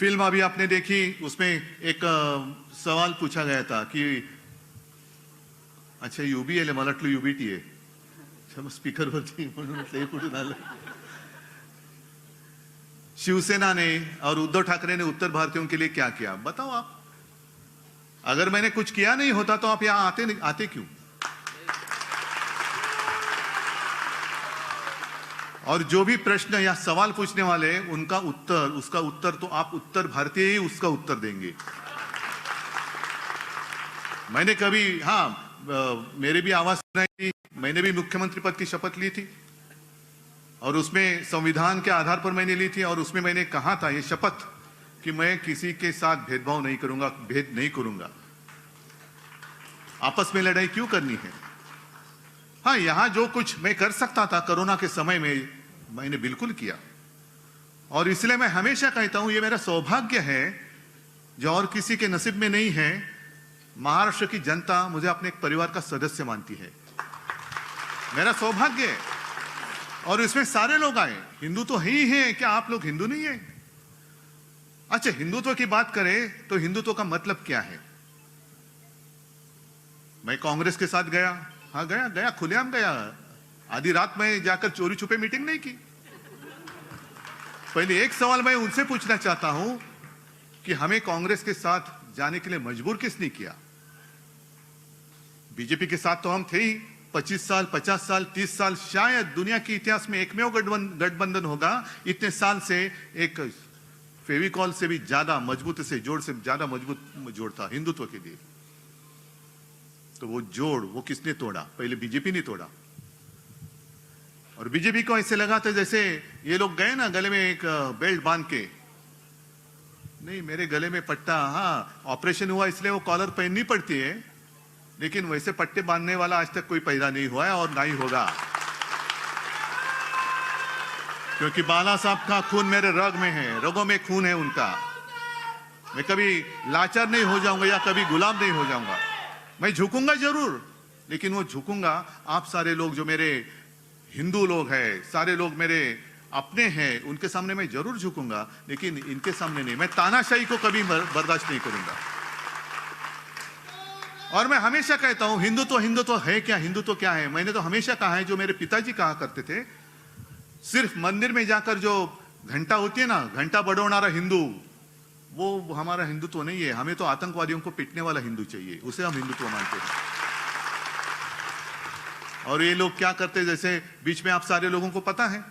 Film अभी आपने देखी, उसमें एक सवाल पूछा गया था कि अच्छा यूबी आहे, मला वाटलं यूबीटी आहे. अच्छा, मग स्पीकरवरती म्हणून म्हटलं हे कुठून आलं. शिवसेना ने और उद्धव ठाकरे ने उत्तर भारतीयों के लिए क्या किया, बताओ आप. अगर मैंने कुछ किया नहीं होता तो आप यहां आते क्यों. और जो भी प्रश्न या सवाल पूछने वाले उनका उत्तर, उसका उत्तर तो आप उत्तर भारतीय ही उसका उत्तर देंगे. मैंने कभी, मेरे भी आवाज सुनाई थी, मैंने भी मुख्यमंत्री पद की शपथ ली थी और उसमें संविधान के आधार पर मैंने ली थी और उसमें मैंने कहा था ये शपथ कि मैं किसी के साथ भेदभाव नहीं करूंगा, भेद नहीं करूंगा. आपस में लड़ाई क्यों करनी है. हाँ, यहां जो कुछ मैं कर सकता था कोरोना के समय में मैंने बिल्कुल किया और इसलिए मैं हमेशा कहता हूं ये मेरा सौभाग्य है जो और किसी के नसीब में नहीं है. महाराष्ट्र की जनता मुझे अपने एक परिवार का सदस्य मानती है, मेरा सौभाग्य है. और इसमें सारे लोग आए, हिंदू तो ही हैं, क्या आप लोग हिंदू नहीं है. अच्छा, हिंदुत्व की बात करें तो हिंदुत्व का मतलब क्या है. मैं कांग्रेस के साथ गया, हाँ गया खुलेआम गया. आधी रात में जाकर चोरी छुपे मीटिंग नहीं की. पहले एक सवाल मैं उनसे पूछना चाहता हूं कि हमें कांग्रेस के साथ जाने के लिए मजबूर किसने किया. बीजेपी के साथ तो हम थे ही 25 साल, 50 साल, 30 साल, शायद दुनिया के इतिहास में एकमेव गठबंधन होगा इतने साल से एक फेविकॉल से भी ज्यादा मजबूत, से जोड़ से ज्यादा मजबूत जोड़ था हिंदुत्व के लिए. तो वो जोड़ वो किसने तोड़ा, पहले बीजेपी ने तोड़ा. और बीजेपी को ऐसे लगा था जैसे ये लोग गए ना गले में एक बेल्ट बांध के, नहीं मेरे गले में पट्टा, हाँ ऑपरेशन हुआ इसलिए वो कॉलर पहननी पड़ती है, लेकिन वैसे पट्टे बांधने वाला आज तक कोई पैदा नहीं हुआ है और ना ही होगा. क्योंकि बाला साहब का खून मेरे रग में है, रगों में खून है उनका. मैं कभी लाचार नहीं हो जाऊंगा या कभी गुलाम नहीं हो जाऊंगा. मैं झुकूंगा जरूर, लेकिन वो झुकूंगा आप सारे लोग जो मेरे हिंदू लोग हैं, सारे लोग मेरे अपने हैं, उनके सामने मैं जरूर झुकूंगा, लेकिन इनके सामने नहीं. मैं तानाशाही को कभी बर्दाश्त नहीं करूंगा. और मैं हमेशा कहता हूं हिंदुत्व है क्या, हिंदुत्व क्या है. मैंने तो हमेशा कहा है, जो मेरे पिताजी कहा करते थे, सिर्फ मंदिर में जाकर जो घंटा होती है ना, घंटा बड़ोनारा हिंदू, वो हमारा हिंदुत्व नहीं है. हमें तो आतंकवादियों को पीटने वाला हिंदू चाहिए, उसे हम हिंदुत्व मानते हैं. और ये लोग क्या करते, जैसे बीच में आप सारे लोगों को पता है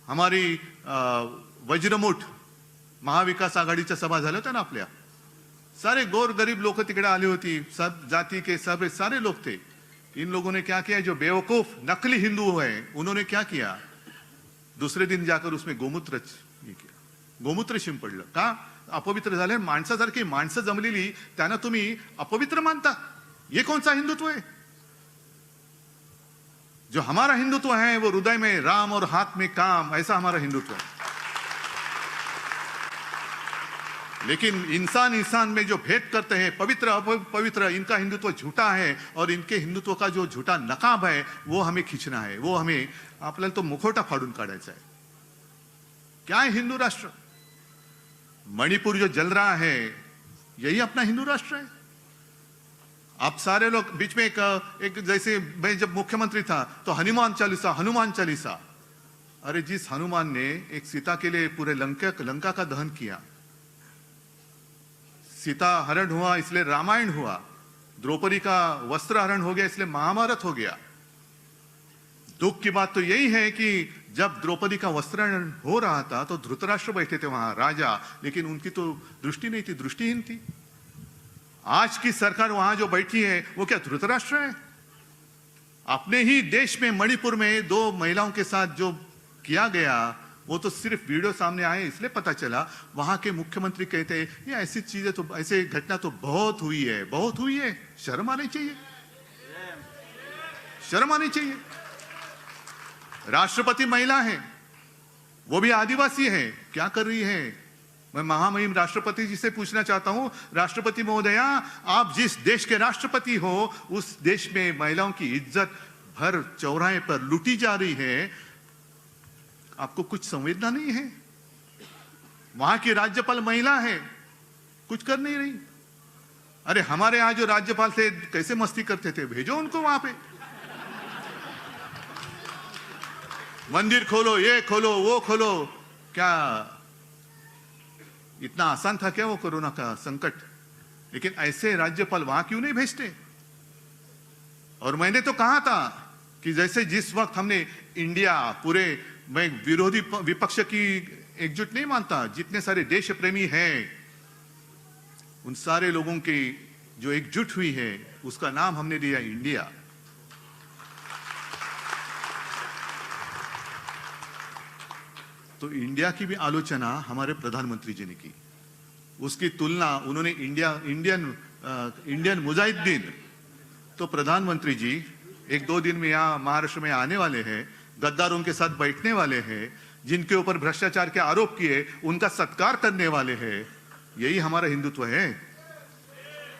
हमारी वज्रमुठ महाविकास आघाडीच्या सभा झाल्या होत्या ना आपल्या, सारे गोर गरीब लोग तिकडे आली होती, सब जाति के सब सारे लोग थे. इन लोगों ने क्या किया, जो बेवकूफ नकली हिंदू है उन्होंने क्या किया, दुसरे दिन जाकर उसमें गोमूत्र शिंपडलं. का अपवित्र झाले, माणसासारखी माणसं जमलेली त्यांना तुम्ही अपवित्र मानता. ये कौन सा हिंदुत्व है. जो हमारा हिंदुत्व है वो हृदय में राम और हाथ में काम, ऐसा हमारा हिंदुत्व है. लेकिन इंसान में जो भेद करते हैं, पवित्र अपवित्र, इनका हिंदुत्व झूठा है और इनके हिंदुत्व का जो झूठा नकाब है वो हमें खींचना है. वो हमें आपल्याला तो मुखवटा फाडून काढायचा है. क्या है हिंदू राष्ट्र. मणिपुर जो जल रहा है यही अपना हिंदू राष्ट्र है. आप सारे लोग बीच में एक जैसे मैं जब मुख्यमंत्री था तो हनुमान चालीसा, अरे जिस हनुमान ने एक सीता के लिए पूरे लंका का दहन किया, सीता हरण हुआ इसलिए रामायण हुआ, द्रौपदी का वस्त्र हरण हो गया इसलिए महाभारत हो गया. दुख की बात तो यही है कि जब द्रौपदी का वस्त्र हरण हो रहा था तो धृतराष्ट्र बैठे थे वहां राजा, लेकिन उनकी तो दृष्टि नहीं थी, दृष्टिहीन थी. आज की सरकार वहां जो बैठी है वो क्या धृतराष्ट्र है. अपने ही देश में मणिपुर में 2 महिलाओं के साथ जो किया गया वो तो सिर्फ वीडियो सामने आए इसलिए पता चला. वहां के मुख्यमंत्री कहते हैं ये ऐसी चीजें तो, ऐसे घटना तो बहुत हुई है. शर्म आनी चाहिए, शर्म आनी चाहिए. राष्ट्रपति महिला है, वो भी आदिवासी है, क्या कर रही है. मैं महामहिम राष्ट्रपति जी से पूछना चाहता हूं, राष्ट्रपति महोदया आप जिस देश के राष्ट्रपति हो उस देश में महिलाओं की इज्जत भर चौराहे पर लूटी जा रही है, आपको कुछ संवेदना नहीं है. वहां की राज्यपाल महिला है, कुछ कर नहीं रही। अरे हमारे यहां जो राज्यपाल थे कैसे मस्ती करते थे, भेजो उनको वहां पे। मंदिर खोलो, ये खोलो, वो खोलो। क्या इतना आसान था क्या वो कोरोना का संकट? लेकिन ऐसे राज्यपाल वहां क्यों नहीं भेजते? और मैंने तो कहा था कि जैसे जिस वक्त हमने इंडिया पूरे, मैं विरोधी विपक्ष की एकजुट नहीं मानता, जितने सारे देश प्रेमी हैं उन सारे लोगों की जो एकजुट हुई है उसका नाम हमने दिया इंडिया। तो इंडिया की भी आलोचना हमारे प्रधानमंत्री जी ने की, उसकी तुलना उन्होंने इंडियन मुजाहिदीन। तो प्रधानमंत्री जी 1-2 दिन में यहाँ महाराष्ट्र में आने वाले हैं, गद्दारों के साथ बैठने वाले हैं, जिनके ऊपर भ्रष्टाचार के आरोप किए उनका सत्कार करने वाले हैं। यही हमारा हिंदुत्व है।